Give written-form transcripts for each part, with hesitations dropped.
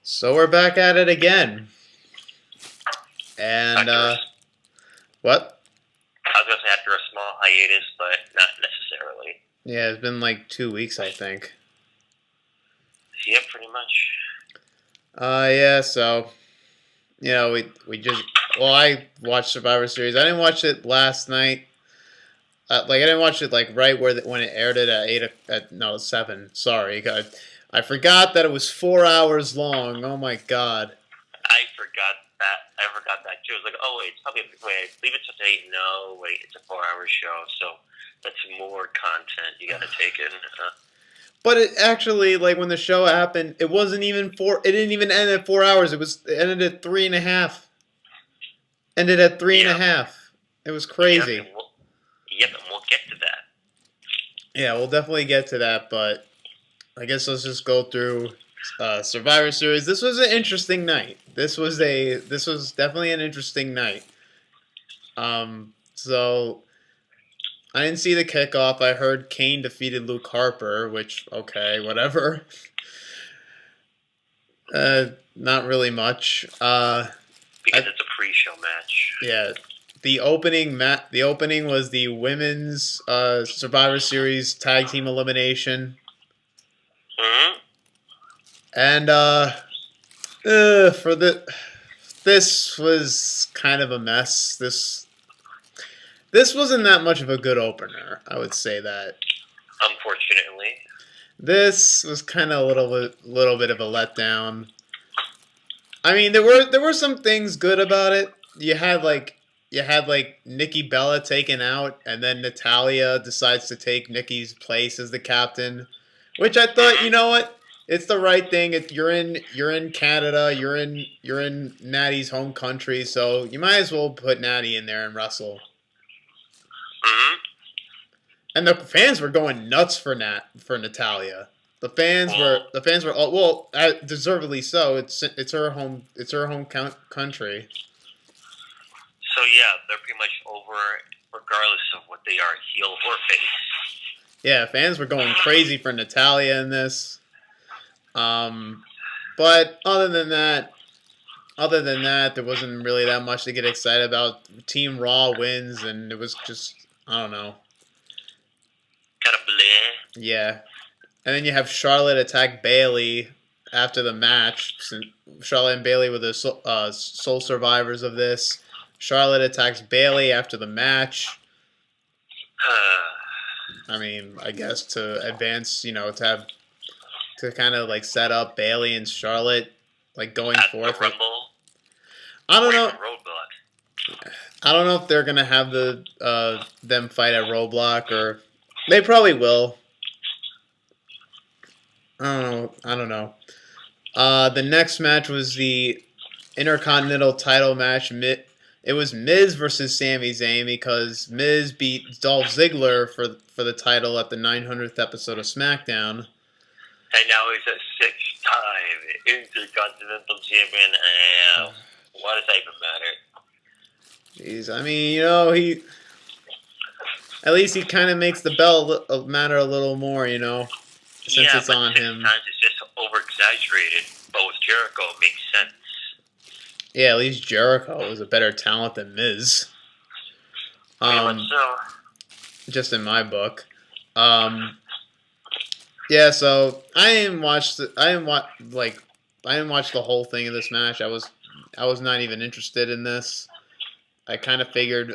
So we're back at it again. And, what? I was going to say after a small hiatus, but not necessarily. Yeah, it's been like 2 weeks, I think. Yep, pretty much. Yeah, so, we just, well, I watched Survivor Series. I didn't watch it last night. I didn't watch it, like, right when it aired it at 7. Sorry. I forgot that it was 4 hours long. Oh, my God. I forgot that, too. I was like, oh, wait, it's probably, wait, leave it till 8. No, wait, it's a 4-hour show, so that's more content you got to take in. But it actually, like, when the show happened, it wasn't even it didn't even end at 4 hours. It ended at 3.5. Ended at 3.5. It was crazy. Yep, and we'll get to that. Yeah, we'll definitely get to that, but I guess let's just go through Survivor Series. This was an interesting night. This was definitely an interesting night. So I didn't see the kickoff. I heard Kane defeated Luke Harper, which, okay, whatever. Not really much. Because it's a pre-show match. Yeah. The opening was the women's Survivor Series tag team elimination. Mm-hmm. And this was kind of a mess. This wasn't that much of a good opener, I would say that. Unfortunately. This was kind of a little bit of a letdown. I mean, there were some things good about it. You had Nikki Bella taken out, and then Natalya decides to take Nikki's place as the captain, which I thought, you know what? It's the right thing. You're in Canada. You're in Natty's home country, so you might as well put Natty in there and wrestle. Mm-hmm. And the fans were going nuts for Natalya. The fans were deservedly so. It's her home country. So yeah, they're pretty much over regardless of what they are, heel or face. Yeah, fans were going crazy for Natalya in this. But other than that, there wasn't really that much to get excited about. Team Raw wins, and it was just, I don't know. Kind of bleh. Yeah. And then you have Charlotte attack Bayley after the match. Charlotte and Bayley were the sole survivors of this. Charlotte attacks Bayley after the match. I mean, I guess to advance, to kind of like set up Bayley and Charlotte, like going forth. I don't know. I don't know if they're gonna have them fight at Roadblock, or they probably will. I don't know. The next match was the Intercontinental title match. It was Miz versus Sami Zayn because Miz beat Dolph Ziggler for the title at the 900th episode of SmackDown. And now he's a 6-time Intercontinental Champion. What does that even matter? Jeez, I mean, at least he kind of makes the belt matter a little more, since it's on him. Sometimes it's just over-exaggerated, but with Jericho, it makes sense. Yeah, at least Jericho was a better talent than Miz. Just in my book. Yeah, so I didn't watch the whole thing of this match. I was not even interested in this. I kind of figured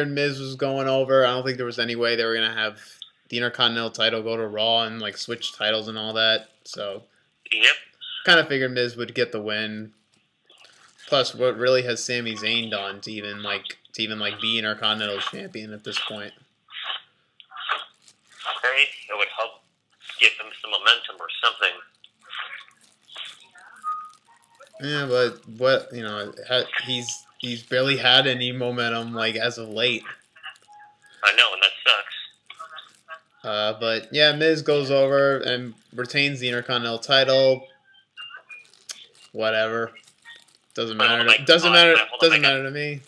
Miz was going over. I don't think there was any way they were gonna have the Intercontinental title go to Raw and like switch titles and all that. So, yep. Kind of figured Miz would get the win. Plus, what really has Sami Zayn done to even be Intercontinental champion at this point? Okay, it would help give him some momentum or something. Yeah, but he's barely had any momentum as of late. I know, and that sucks. But yeah, Miz goes over and retains the Intercontinental title. Whatever. Doesn't matter to me.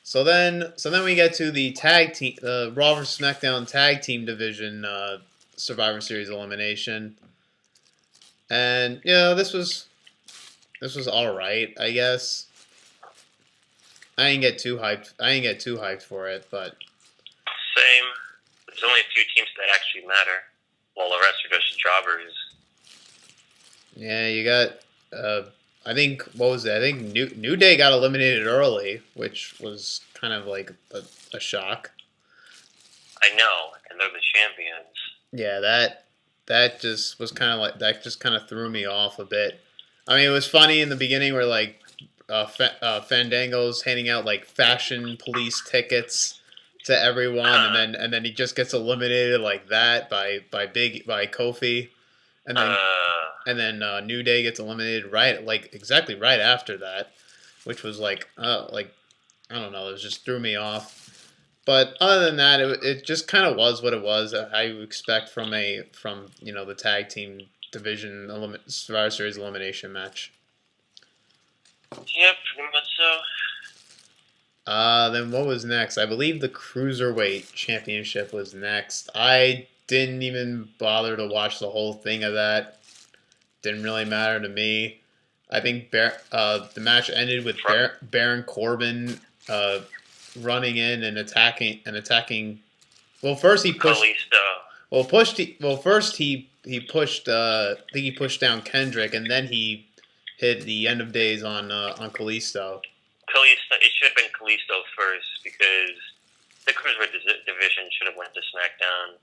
So then we get to the tag team, the Raw vs. SmackDown tag team division Survivor Series elimination. And this was all right, I guess. I didn't get too hyped. I didn't get too hyped for it, but Same. There's only a few teams that actually matter, while the rest are just jobbers. yeah, you got. I think what was it? I think New Day got eliminated early, which was kind of like a shock. I know, and they're the champions. Yeah, that just was kind of like that. Just kind of threw me off a bit. I mean, it was funny in the beginning where like Fandango's handing out like fashion police tickets to everyone, and then he just gets eliminated like that by Kofi, and then New Day gets eliminated exactly right after that, which was like I don't know, it just threw me off. But other than that, it just kind of was what it was. How you expect from the tag team division Survivor Series elimination match. Yep, pretty much so. Then what was next? I believe the Cruiserweight Championship was next. I didn't even bother to watch the whole thing of that. Didn't really matter to me. I think the match ended with Baron Corbin running in and attacking. Well, first he pushed. Kalisto. First he pushed. I think he pushed down Kendrick, and then he hit the end of days on Kalisto. Kalisto. It should have been Kalisto first because the Cruiserweight division should have went to SmackDown.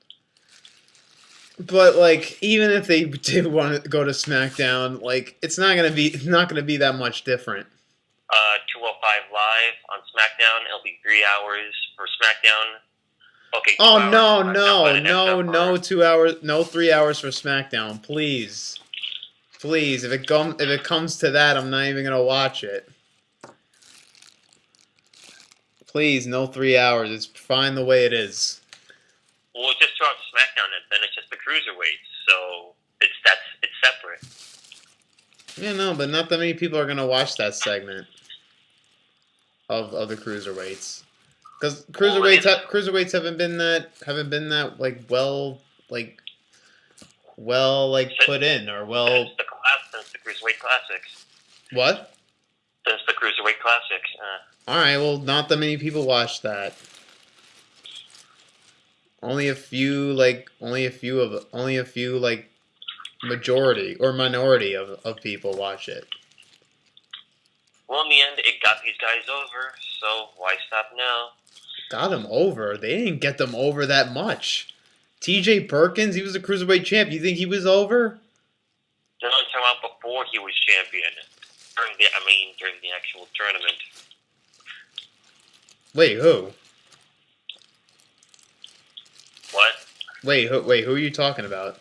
But like, even if they did want to go to SmackDown, like it's not gonna be that much different. 205 Live on SmackDown. It'll be 3 hours for SmackDown. Okay. Oh no! 2 hours, no 3 hours for SmackDown, please. Please, if it comes to that, I'm not even gonna watch it. Please, no 3 hours. It's fine the way it is. Well, just throw out SmackDown, and then it's just the Cruiserweights, so it's separate. Yeah, no, but not that many people are gonna watch that segment of the Cruiserweights, because Cruiserweights haven't been that put in or well. Since the Cruiserweight Classics. What? Since the Cruiserweight Classics. All right, well, not that many people watch that. Only a few majority or minority of people watch it. Well, in the end, it got these guys over, so why stop now? Got them over? They didn't get them over that much. T.J. Perkins, he was a Cruiserweight champ. You think he was over? No, I'm talking about before he was champion. During the actual tournament. Wait, who? What? Wait, who are you talking about?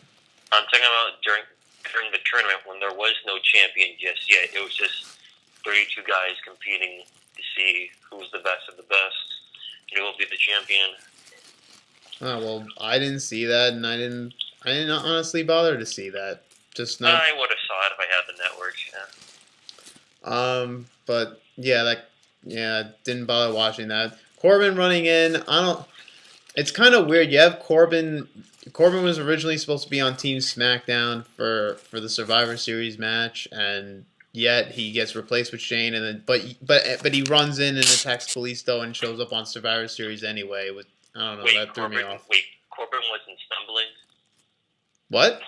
I'm talking about during the tournament when there was no champion just yet. It was just 32 guys competing to see who's the best of the best. Who will be the champion. Oh, well, I didn't see that, and I didn't honestly bother to see that. Just not. I would have saw it if I had the network. Yeah. But yeah, didn't bother watching that. Corbin running in. It's kind of weird. You have Corbin. Corbin was originally supposed to be on Team SmackDown for the Survivor Series match, and yet he gets replaced with Shane, and then but he runs in and attacks Kalisto and shows up on Survivor Series anyway. I don't know, that threw me off. Wait, Corbin wasn't stumbling? What?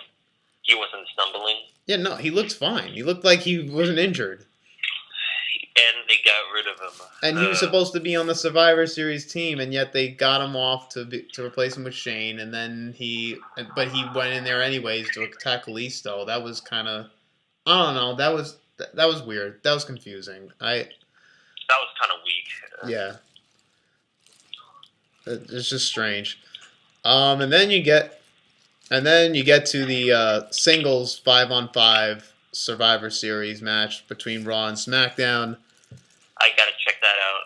He wasn't stumbling? Yeah, no, he looked fine. He looked like he wasn't injured. And they got rid of him. And he was supposed to be on the Survivor Series team, and yet they got him off to replace him with Shane, and then he went in there anyways to attack Kalisto. That was kind of, I don't know, that was weird. That was confusing. That was kind of weak. Yeah. It's just strange. And then you get to the singles 5-on-5 Survivor Series match between Raw and SmackDown. I gotta check that out.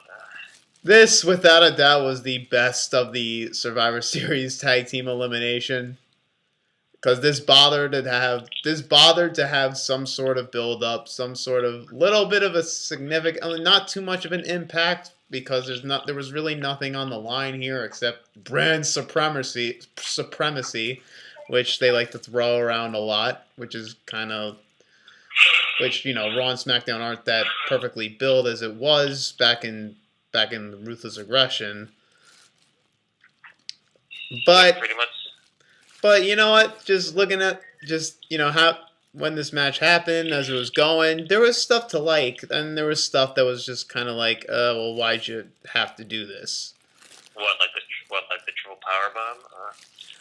This, without a doubt, was the best of the Survivor Series tag team elimination. Because this bothered to have some sort of build up, some sort of little bit of a significant, not too much of an impact, because there was really nothing on the line here except brand supremacy which they like to throw around a lot, which is kind of which Raw and SmackDown aren't that perfectly built as it was back in Ruthless Aggression. But pretty much. But you know what? Just looking at how when this match happened, as it was going, there was stuff to like, and there was stuff that was just kind of like, well, why'd you have to do this? What like the triple power bomb?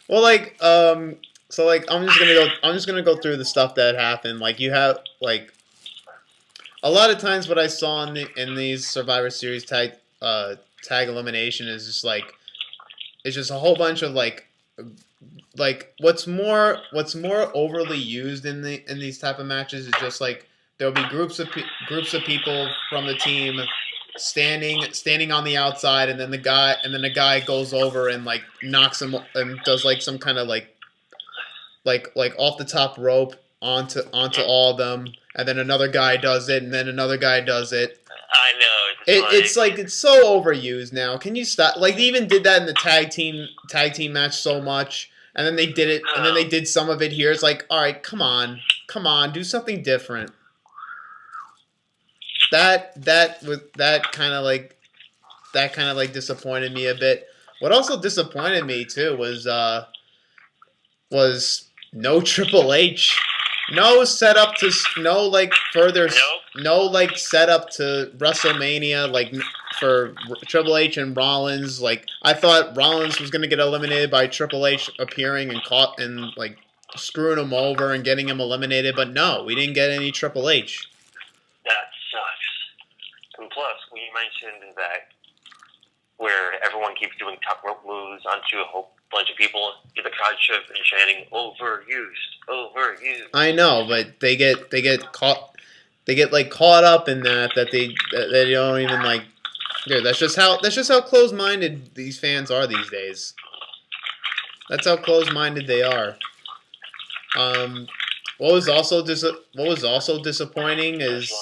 Well, so I'm just gonna go through the stuff that happened. Like you have a lot of times what I saw in these Survivor Series tag elimination is just it's just a whole bunch of what's more overly used in these type of matches is just there'll be groups of people from the team standing on the outside, and then the guy goes over and knocks him and does some kind of off the top rope onto all of them, and then another guy does it, and then another guy does it. I know. It's so overused now. Can you stop? They even did that in the tag team match so much, and then they did it, and then they did some of it here. It's all right, come on, do something different. That kind of disappointed me a bit. What also disappointed me too was no Triple H. No setup to further. No setup to WrestleMania for Triple H and Rollins. I thought Rollins was gonna get eliminated by Triple H appearing and screwing him over and getting him eliminated, but no, we didn't get any Triple H. That sucks. And plus, we mentioned that where everyone keeps doing top rope moves onto a whole bunch of people, the crowd should have been chanting overused. I know, but they get caught up in that they don't even Dude, that's just how close-minded these fans are these days. That's how close-minded they are. What was also disappointing is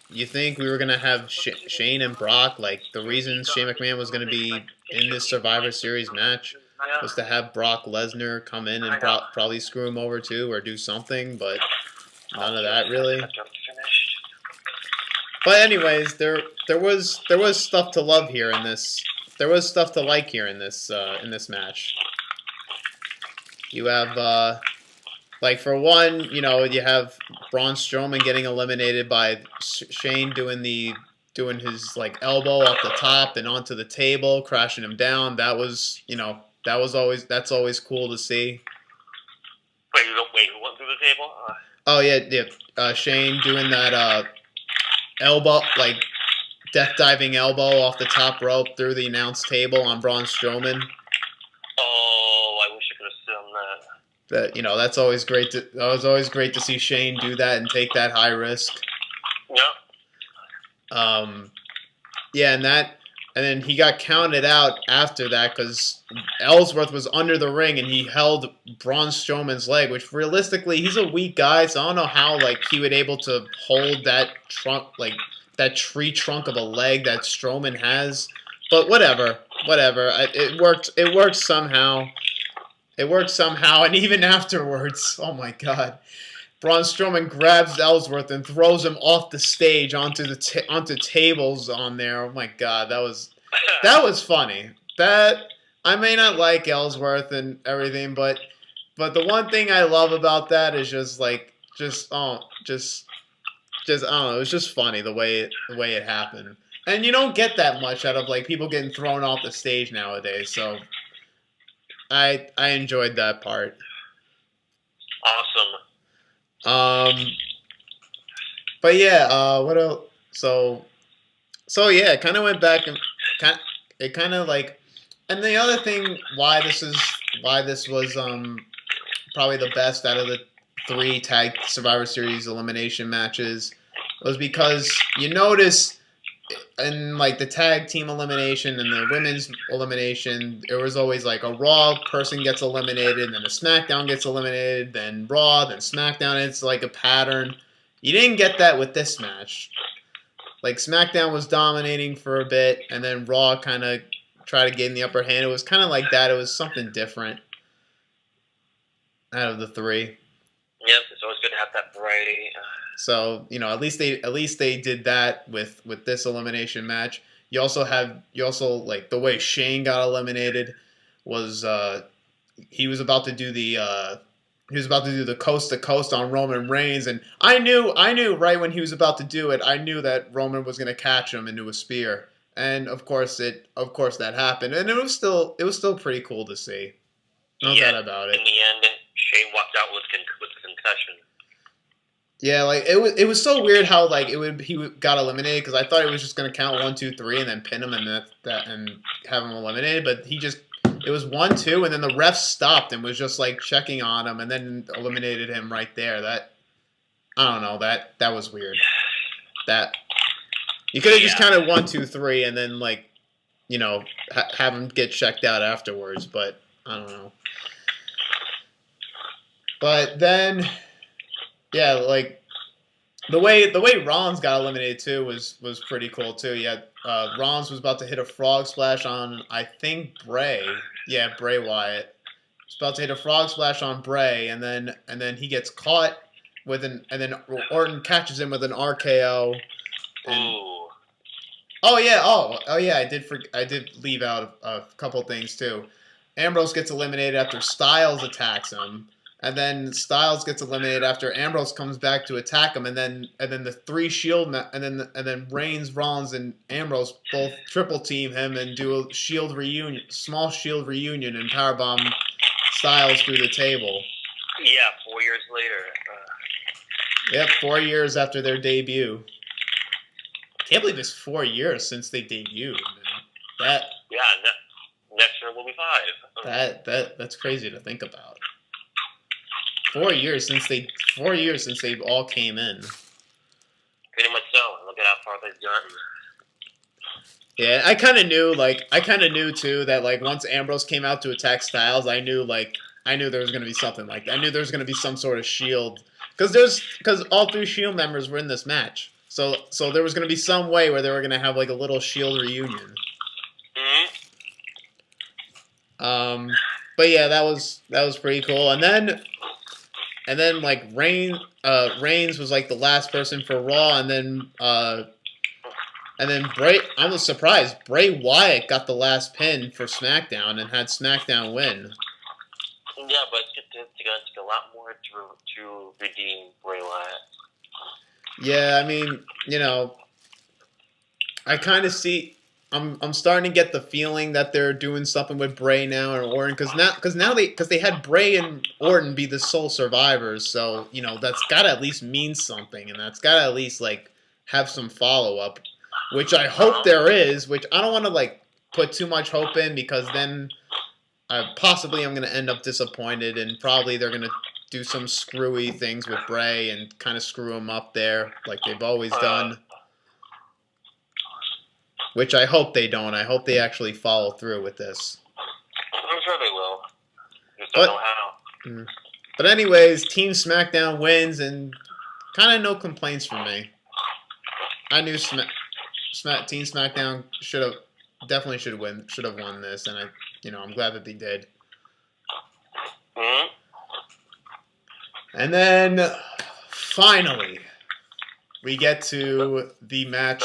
you think we were gonna have Shane and Brock, the reason Shane McMahon was gonna be in this Survivor Series match was to have Brock Lesnar come in and probably screw him over too or do something, but none of that really. But anyways, there was stuff to love here in this. There was stuff to like here in this match. You have for one, you have Braun Strowman getting eliminated by Shane doing his elbow off the top and onto the table, crashing him down. That's always cool to see. Wait, who went through the table? Oh yeah. Shane doing that elbow, death diving elbow off the top rope through the announce table on Braun Strowman. Oh, I wish I could have seen that. That's always great to. That was always great to see Shane do that and take that high risk. Yeah. Yeah, and then he got counted out after that because Ellsworth was under the ring and he held Braun Strowman's leg, which realistically he's a weak guy, so I don't know how he would able to hold that trunk that tree trunk of a leg that Strowman has. But whatever. It worked. It worked somehow. And even afterwards, oh my God, Braun Strowman grabs Ellsworth and throws him off the stage onto tables on there. Oh my God, that was funny. That I may not like Ellsworth and everything, but the one thing I love about that is just I don't know. It was just funny the way it happened, and you don't get that much out of people getting thrown off the stage nowadays. So I enjoyed that part. Awesome. But yeah, what else? So yeah, it kind of went back and and the other thing why this was probably the best out of the 3 tag Survivor Series elimination matches was because you notice in the tag team elimination and the women's elimination, there was always a Raw person gets eliminated, then a SmackDown gets eliminated, then Raw, then SmackDown. It's a pattern. You didn't get that with this match. SmackDown was dominating for a bit, and then Raw kind of tried to gain the upper hand. It was kind of like that. It was something different. out of the three. Yep, it's always good to have that variety. So at least they did that with this elimination match. You also like the way Shane got eliminated was he was about to do the coast to coast on Roman Reigns, and I knew right when he was about to do it, I knew that Roman was going to catch him into a spear, and of course that happened, and it was still pretty cool to see. No doubt about it. In the end, Shane walked out with a concussion. Yeah, like it was so weird how like he got eliminated because I thought it was just gonna count 1, 2, 3 and then pin him and and have him eliminated, but it was 1, 2 and then the ref stopped and was just like checking on him and then eliminated him right there. That I don't know, that was weird. That you could have just counted 1, 2, 3 and then like have him get checked out afterwards, but I don't know. But then. Yeah, like the way Rollins got eliminated too was pretty cool too. Yeah, Rollins was about to hit a frog splash on I think Bray. Yeah, Bray Wyatt. He's about to hit a frog splash on Bray, and then he gets caught and then Orton catches him with an RKO. And, oh yeah, I did leave out a couple things too. Ambrose gets eliminated after Styles attacks him. And then Styles gets eliminated after Ambrose comes back to attack him, and then the three Shield and then Reigns, Rollins, and Ambrose both triple team him and do a Shield reunion, small Shield reunion, and powerbomb Styles through the table. Yeah, 4 years later. Yep, 4 years after their debut. Can't believe it's 4 years since they debuted. Man. Next year will be 5. That's crazy to think about. 4 years since they all came in. Pretty much so. Look at how far they've gotten. Yeah, I kind of knew too that like once Ambrose came out to attack Styles, I knew there was gonna be something like that. I knew there was gonna be some sort of Shield because all 3 Shield members were in this match. So there was gonna be some way where they were gonna have like a little Shield reunion. Mm-hmm. But yeah, that was pretty cool. And then like Reigns was like the last person for Raw, and then Bray. I was surprised Bray Wyatt got the last pin for SmackDown and had SmackDown win. Yeah, but it's going to take a lot more to redeem Bray Wyatt. Yeah, I mean, I kind of see. I'm starting to get the feeling that they're doing something with Bray now and Orton because they had Bray and Orton be the sole survivors, so that's got to at least mean something, and that's got to at least like have some follow up, which I hope there is. Which I don't want to like put too much hope in because then I'm going to end up disappointed, and probably they're going to do some screwy things with Bray and kind of screw him up there like they've always done. Which I hope they don't. I hope they actually follow through with this. I'm sure they will. Just don't know how. But anyways, Team SmackDown wins, and kind of no complaints from me. I knew Team SmackDown should have won this, and I'm glad that they did. Mm-hmm. And then finally, we get to the match.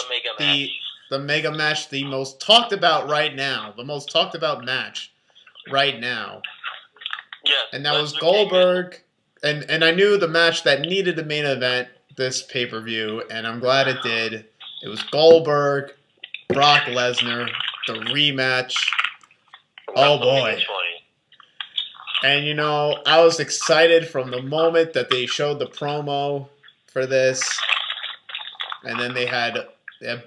The mega match, the most talked about right now. The most talked about match right now. Yeah. And that was Goldberg. And I knew the match that needed the main event this pay-per-view, and I'm glad it did. It was Goldberg, Brock Lesnar, the rematch. Oh boy. And I was excited from the moment that they showed the promo for this. And then they had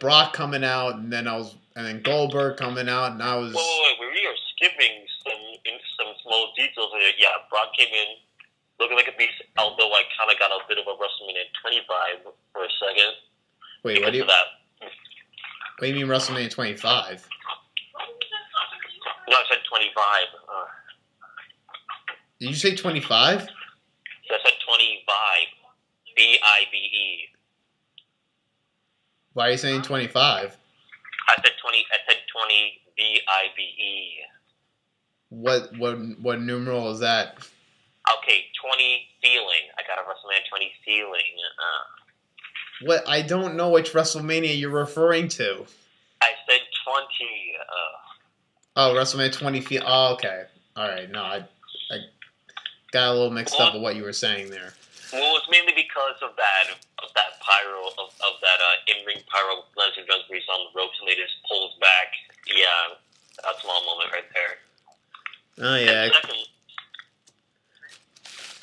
Brock coming out, and then Goldberg coming out, and I was. Wait, we are skipping some small details here. Yeah, Brock came in looking like a beast, although I kind of got a bit of a WrestleMania 20 vibe for a second. Wait, what do you mean WrestleMania 25? No, I said 25. Did you say 25? I said 25. B-I-B-E. Why are you saying 25? I said 20. I said 20. B-I-B-E. What numeral is that? Okay, 20 feeling. I got a WrestleMania 20 feeling. What? I don't know which WrestleMania you're referring to. I said 20. Oh, WrestleMania 20 feel. Oh, okay. All right. No, I got a little mixed up with what you were saying there. Well, it's mainly because of that pyro, of that in-ring pyro Lesnar does where he's on the ropes and they just pulls back. Yeah, that's a small moment right there. Oh yeah.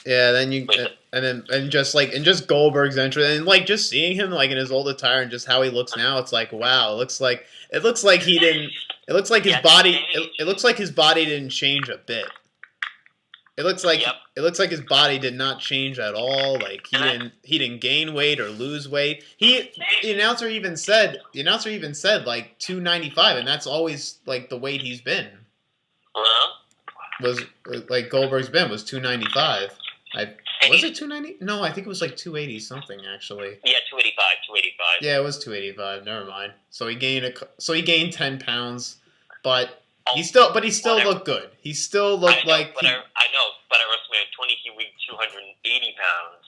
Yeah, then you and just Goldberg's entrance and like just seeing him like in his old attire and just how he looks now, it's like wow, it looks like he didn't. It looks like his body. It looks like his body didn't change a bit. It looks like his body did not change at all. Like he didn't gain weight or lose weight. The announcer even said like 295, and that's always like the weight he's been. Was like Goldberg's been was 295. Was it 290? No, I think it was like 280 something actually. Yeah, 285. Yeah, it was 285. Never mind. So he gained 10 pounds, but he still looked good. He still looked like. I know, but at WrestleMania 20, he weighed 280 pounds.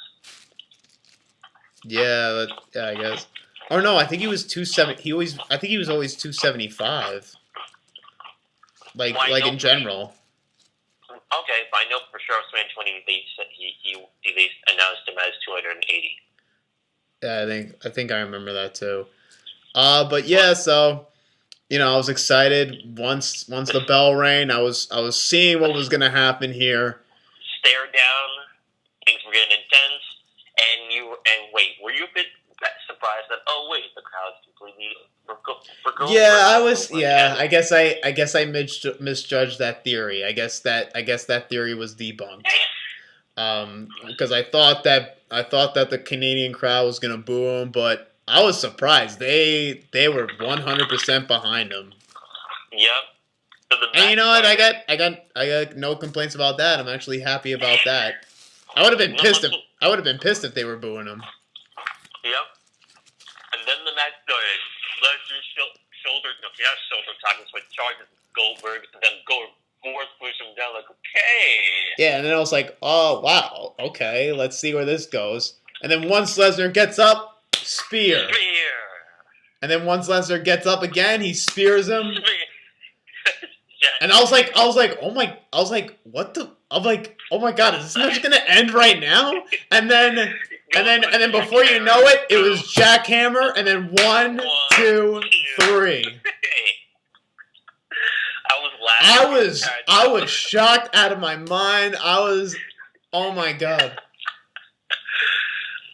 Yeah, I guess. Or no, I think he was 270. I think he was always 275. Like in general. Okay, but I know for sure WrestleMania 20 they announced him as 280. Yeah, I think I remember that too. But yeah, so I was excited once the bell rang. I was seeing what was gonna happen here. Stare down, things were getting intense, and wait, were you a bit surprised that the crowd's completely forgotten? Yeah, I was. Yeah, I guess I misjudged that theory. I guess that theory was debunked. Because I thought that the Canadian crowd was gonna boo him, but I was surprised. They were 100% behind him. Yep. And you know what? I got no complaints about that. I'm actually happy about that. I would have been pissed if they were booing him. Yep. And then the match started. Lesnar shoulder tackles with charges Goldberg, and then Goldberg pushed him down like, okay. Yeah, and then I was like, oh wow, okay, let's see where this goes. And then once Lesnar gets up, spear. And then once Lesnar gets up again, he spears him. And I was like, oh my, what the? I'm like, oh my god, is this match gonna end right now? And then before you know it, it was jackhammer, and then 1, 2, 3. I was laughing. I was shocked out of my mind. Oh my god.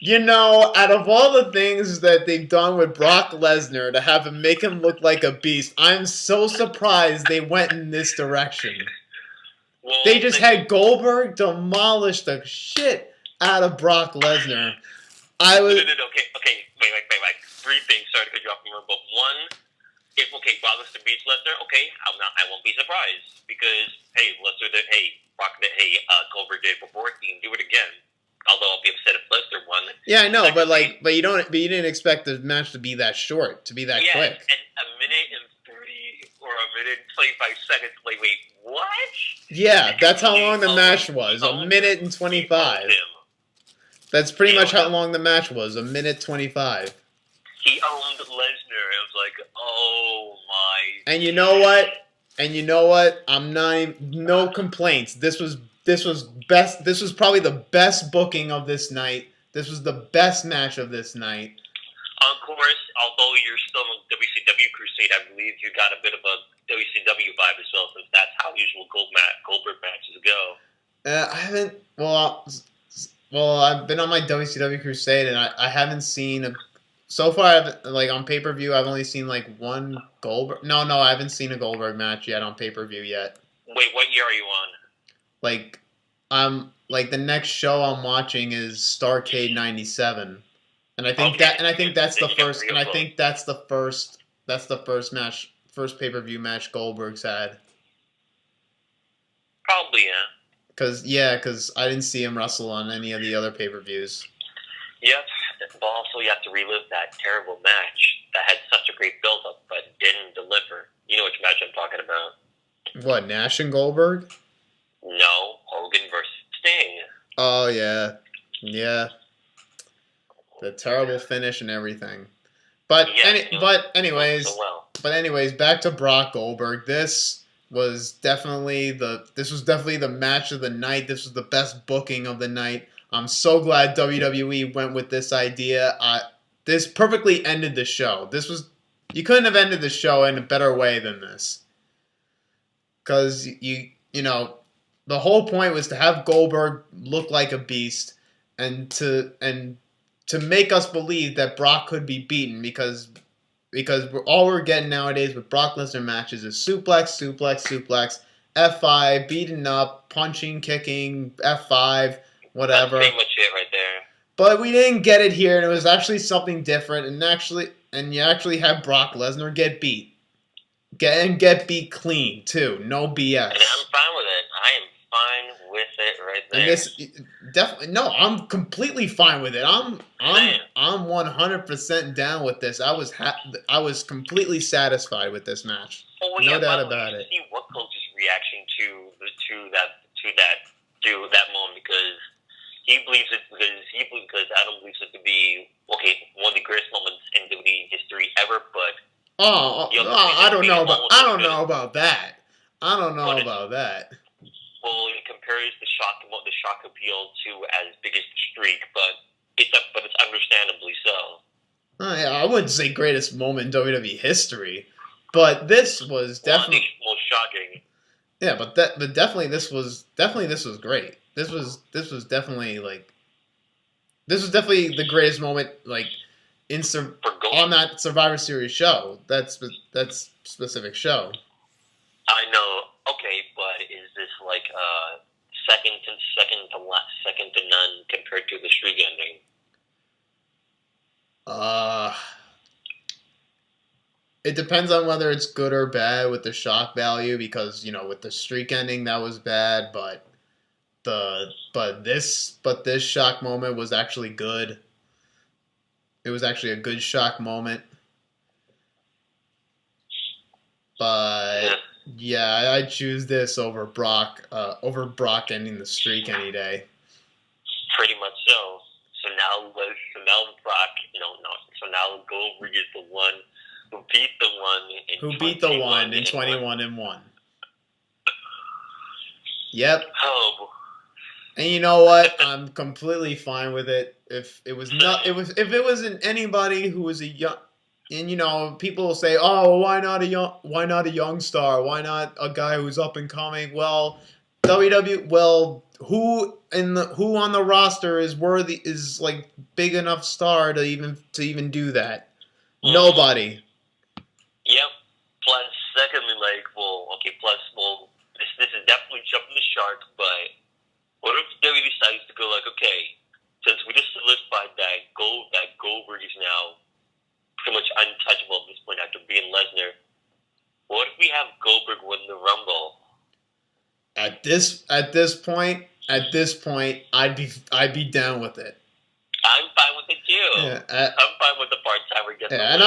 Out of all the things that they've done with Brock Lesnar to have him make him look like a beast, I'm so surprised they went in this direction. Well, they just had Goldberg demolish the shit out of Brock Lesnar. Okay, wait. 3 things. Sorry to cut you off, but one, if Brock Lesnar beats Lesnar, I won't be surprised because Goldberg did it before, he can do it again. Although I'll be upset if Lesnar won. Yeah, I know, but you didn't expect the match to be that short, to be that quick. And a minute and 30 or a minute and 25 seconds. Wait, what? Yeah, that's how long the match was. A minute and 25. That's pretty much how long the match was. A minute 25. He owned Lesnar. It was like, oh my. And you know what? I'm no complaints. This was best. This was probably the best booking of this night. This was the best match of this night. Of course, although you're still on WCW Crusade, I believe you got a bit of a WCW vibe as well, since that's how usual Goldberg matches go. I haven't. Well, I've been on my WCW Crusade, and I haven't seen so far. On pay per view, I've only seen one Goldberg. No, I haven't seen a Goldberg match yet on pay per view yet. Wait, what year are you on? The next show I'm watching is Starrcade '97, and I think that's the first. And I think that's the first. That's the first match, first pay per view match Goldberg's had. Probably, yeah. Because I didn't see him wrestle on any of the other pay per views. Yep, but also you have to relive that terrible match that had such a great build up but didn't deliver. You know which match I'm talking about? What, Nash and Goldberg? No, Hogan versus Sting. Oh yeah, yeah. The terrible finish and everything. But So well. back to Brock Goldberg. This was definitely the match of the night. This was the best booking of the night. I'm so glad WWE went with this idea. This perfectly ended the show. You couldn't have ended the show in a better way than this. Cuz you know, the whole point was to have Goldberg look like a beast and to make us believe that Brock could be beaten because all we're getting nowadays with Brock Lesnar matches is suplex, F5, beating up, punching, kicking, F5, whatever. That's pretty much it right there. But we didn't get it here, and it was actually something different, and you actually had Brock Lesnar get beat. Get beat clean, too. No BS. And I'm fine with it. I am fine with it right there. And this definitely I'm completely fine with it. I'm 100% down with this. I was completely satisfied with this match. Oh, no doubt about it. See what coach's reaction to that moment because he believes it because I don't believe it to be one of the greatest moments in WWE history ever, but I don't know about that. Well, he compares the shock appeal to as biggest streak, but it's understandably so. Yeah, I wouldn't say greatest moment in WWE history, but this was definitely most shocking. Yeah, but definitely this was great. This was definitely the greatest moment on that Survivor Series show. That's specific show. I know. Okay, but is this like second to none compared to the streak ending? It depends on whether it's good or bad with the shock value because with the streak ending that was bad, but this shock moment was actually good. It was actually a good shock moment. But yeah, I'd choose this over Brock ending the streak any day. Pretty much so. So now Brock, so now Goldberg is the one who beat the one in 21-1. Yep. Oh. And you know what? I'm completely fine with it. If it wasn't anybody who was a young, and people will say, "Oh, why not a young star? Why not a guy who's up and coming?" Well, who on the roster is big enough star to even do that? Nobody. Yep. Plus, secondly, this is definitely jumping the shark, but what if WWE decides to go okay, since we just solidified that Goldberg is now pretty much untouchable at this point after being Lesnar, what if we have Goldberg win the Rumble? At this point, I'd be down with it. I'm fine with it too. Yeah, I'm fine with the part-timer getting the win.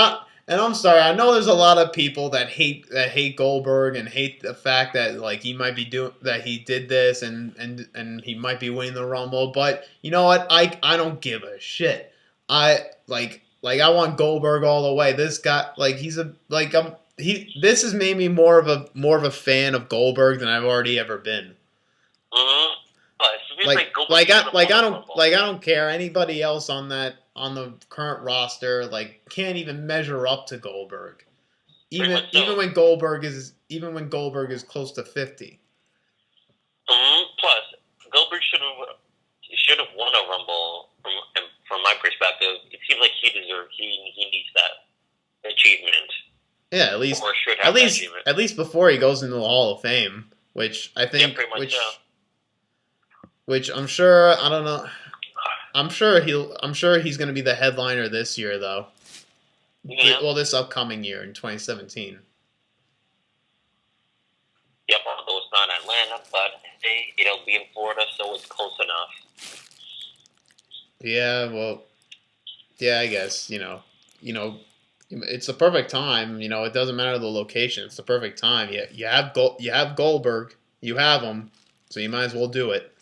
And I'm sorry, I know there's a lot of people that hate Goldberg and hate the fact that he might be that he did this and he might be winning the Rumble, but you know what? I don't give a shit. I want Goldberg all the way. This guy this has made me more of a fan of Goldberg than I've already ever been. Mm-hmm. I don't care anybody else on the current roster can't even measure up to Goldberg. Even when Goldberg is close to 50. Plus, Goldberg should have won a Rumble from my perspective. It seems like he needs that achievement. Yeah, at least before he goes into the Hall of Fame, which I think which I'm sure I don't know. I'm sure he's going to be the headliner this year though. Yeah. Well, this upcoming year in 2017. Yep, although it's not Atlanta, but it'll be in Florida, so it's close enough. Yeah, well, yeah, I guess it's the perfect time. It doesn't matter the location; it's the perfect time. You have Goldberg, you have him, so you might as well do it.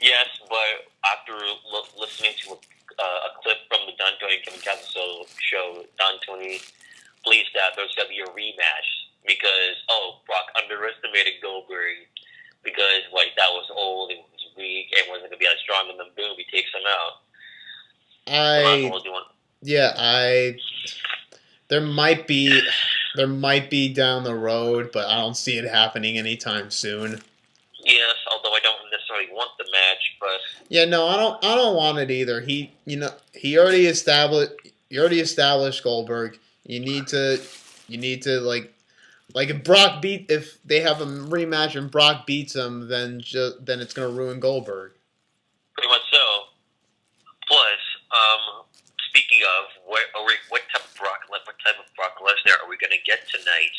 Yes, but after listening to a clip from the Don Tony and Kevin Castle show, Don Tony believes that there's going to be a rematch because, Brock underestimated Goldberg because, that was old and was weak and wasn't going to be as strong, and then boom, he takes him out. There might be down the road, but I don't see it happening anytime soon. Yes, although I don't necessarily want the match, but yeah, no, I don't want it either. He already established Goldberg. You need to if they have a rematch and Brock beats him, then it's gonna ruin Goldberg. Pretty much so. Plus, speaking of what type of Brock Lesnar are we gonna get tonight?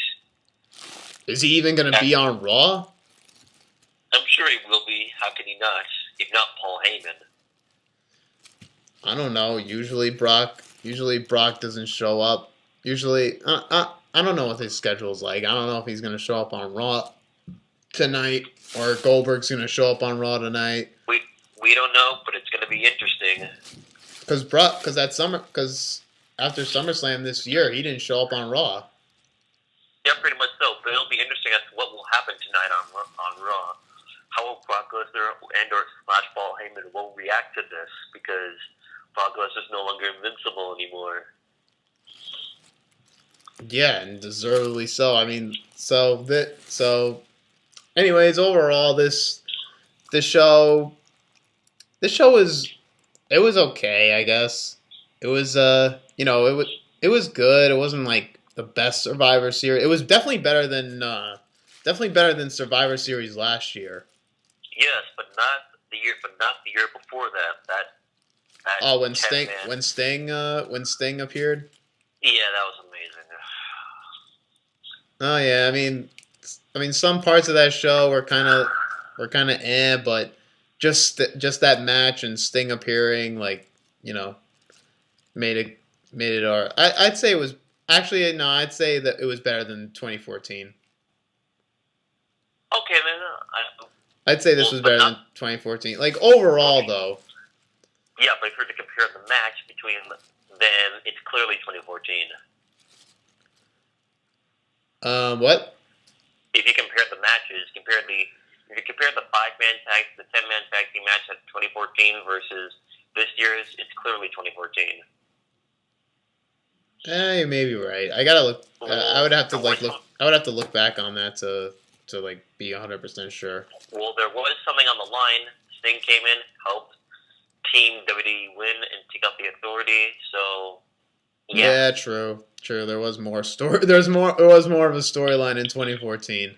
Is he even gonna be on Raw? I'm sure he will be. How can he not? If not Paul Heyman. I don't know. Usually Brock doesn't show up. Usually, I don't know what his schedule's like. I don't know if he's going to show up on Raw tonight or Goldberg's going to show up on Raw tonight. We don't know, but it's going to be interesting. Because after SummerSlam this year, he didn't show up on Raw. Yeah, pretty much so. But it'll be interesting as to what will happen tonight on Raw. How will Brock Lesnar and/or Paul Heyman will react to this because Brock Lesnar's no longer invincible anymore. Yeah, and deservedly so. I mean, anyways, overall, this show was okay, I guess. It was it was good. It wasn't like the best Survivor Series. It was definitely better than Survivor Series last year. Yes, but not the year before that. When Sting appeared. Yeah, that was amazing. Oh yeah, I mean, some parts of that show were kind of but just that match and Sting appearing, made it. Or I'd say it was actually no. I'd say that it was better than 2014. Okay, man. I'd say this was better than 2014. Overall, though. Yeah, but if you're to compare the match between then, it's clearly 2014. What? If you compare the matches, if you compare the 5-man tag, the 10-man tag team match at 2014 versus this year's, it's clearly 2014. You may be right. I gotta look. I would have to look. I would have to look back on that to be 100% sure. Well, there was something on the line. Sting came in, helped Team WWE win and take out the Authority. So yeah, true. There was more story. There was more of a storyline in 2014.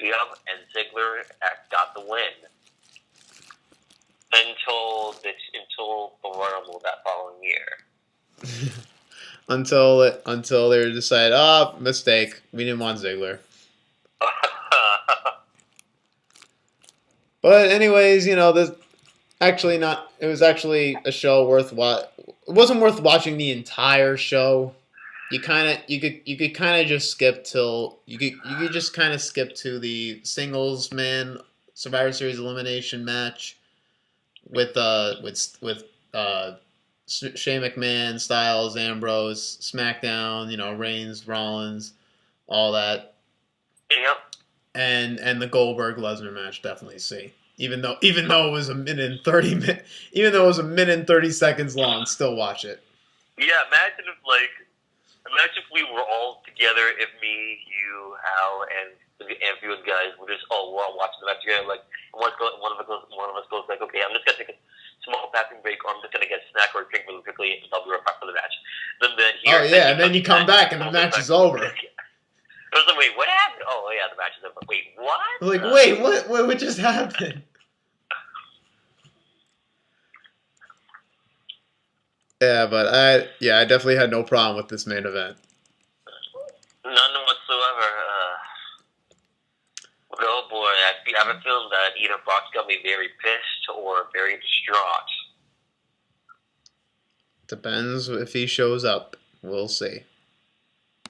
Yep, and Ziggler got the win until the Royal Rumble that following year. until they decided, mistake. We didn't want Ziggler. But anyways, this it was actually a show worth it wasn't worth watching the entire show. You could kind of just skip till you could just kind of skip to the singles man Survivor Series elimination match with Shane McMahon, Styles, Ambrose, SmackDown, Reigns, Rollins, all that. Yep. And the Goldberg Lesnar match, definitely see. Even though it was a minute and 30 even though it was a minute and 30 seconds long, still watch it. Yeah, imagine if we were all together, if me, you, Al, and a few of the guys were just all watching the match together. Like one of us goes like, okay, I'm just gonna take a small bathroom break, or I'm just gonna get a snack or a drink really quickly, and I'll be right back for the match. And then you come back and the match is over. I was like, wait, what happened? Oh yeah, the match is over. Wait, what? Wait, what just happened? Yeah, but I definitely had no problem with this main event. None whatsoever. But oh boy, I have a feeling that either Brock's gonna be very pissed or very distraught. Depends if he shows up. We'll see.